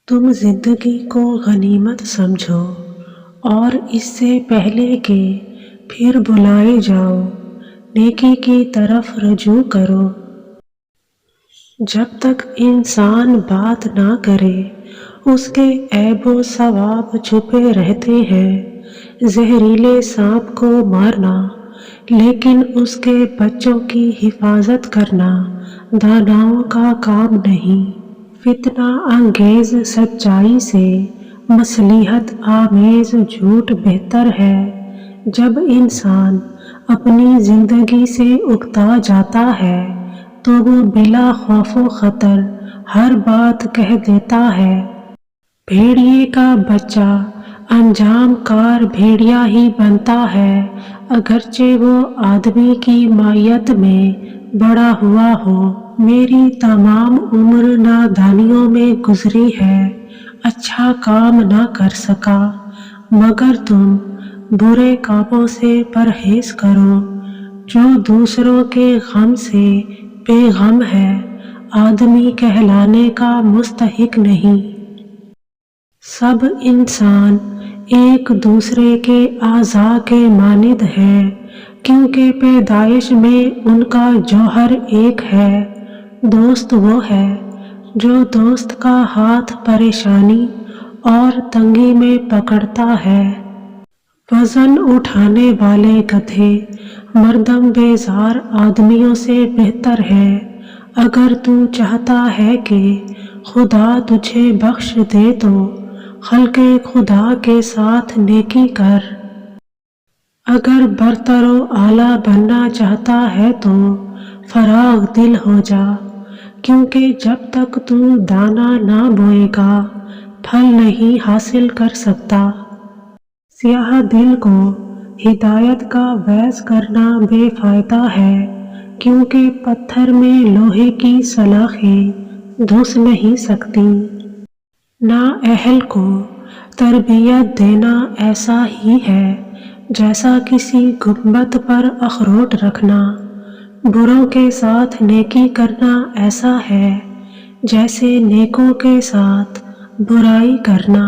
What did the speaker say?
تم زندگی کو غنیمت سمجھو اور اس سے پہلے کہ پھر بلائے جاؤ نیکی کی طرف رجوع کرو۔ جب تک انسان بات نہ کرے اس کے عیب و ثواب چھپے رہتے ہیں۔ زہریلے سانپ کو مارنا لیکن اس کے بچوں کی حفاظت کرنا داناؤں کا کام نہیں۔ فتنہ انگیز سچائی سے مصلحت آمیز جھوٹ بہتر ہے۔ جب انسان اپنی زندگی سے اکتا جاتا ہے تو وہ بلا خوف و خطر ہر بات کہہ دیتا ہے۔ بھیڑیے کا بچہ انجام کار بھیڑیا ہی بنتا ہے اگرچہ وہ آدمی کی مائیت میں بڑا ہوا ہو۔ میری تمام عمر نادانیوں میں گزری ہے، اچھا کام نہ کر سکا، مگر تم برے کاموں سے پرہیز کرو۔ جو دوسروں کے غم سے بے غم ہے آدمی کہلانے کا مستحق نہیں۔ سب انسان ایک دوسرے کے اعضاء کے مانند ہیں کیونکہ پیدائش میں ان کا جوہر ایک ہے۔ دوست وہ ہے جو دوست کا ہاتھ پریشانی اور تنگی میں پکڑتا ہے۔ وزن اٹھانے والے گدھے مردم بیزار آدمیوں سے بہتر ہیں۔ اگر تو چاہتا ہے کہ خدا تجھے بخش دے تو خلق خدا کے ساتھ نیکی کر۔ اگر برتر و اعلیٰ بننا چاہتا ہے تو فراخ دل ہو جا، کیونکہ جب تک تو دانہ نہ بوئے گا پھل نہیں حاصل کر سکتا۔ سیاہ دل کو ہدایت کا وعظ کرنا بے فائدہ ہے کیونکہ پتھر میں لوہے کی سلاخیں دھس نہیں سکتی۔ نااہل کو تربیت دینا ایسا ہی ہے جیسا کسی گنبد پر اخروٹ رکھنا۔ بروں کے ساتھ نیکی کرنا ایسا ہے جیسے نیکوں کے ساتھ برائی کرنا۔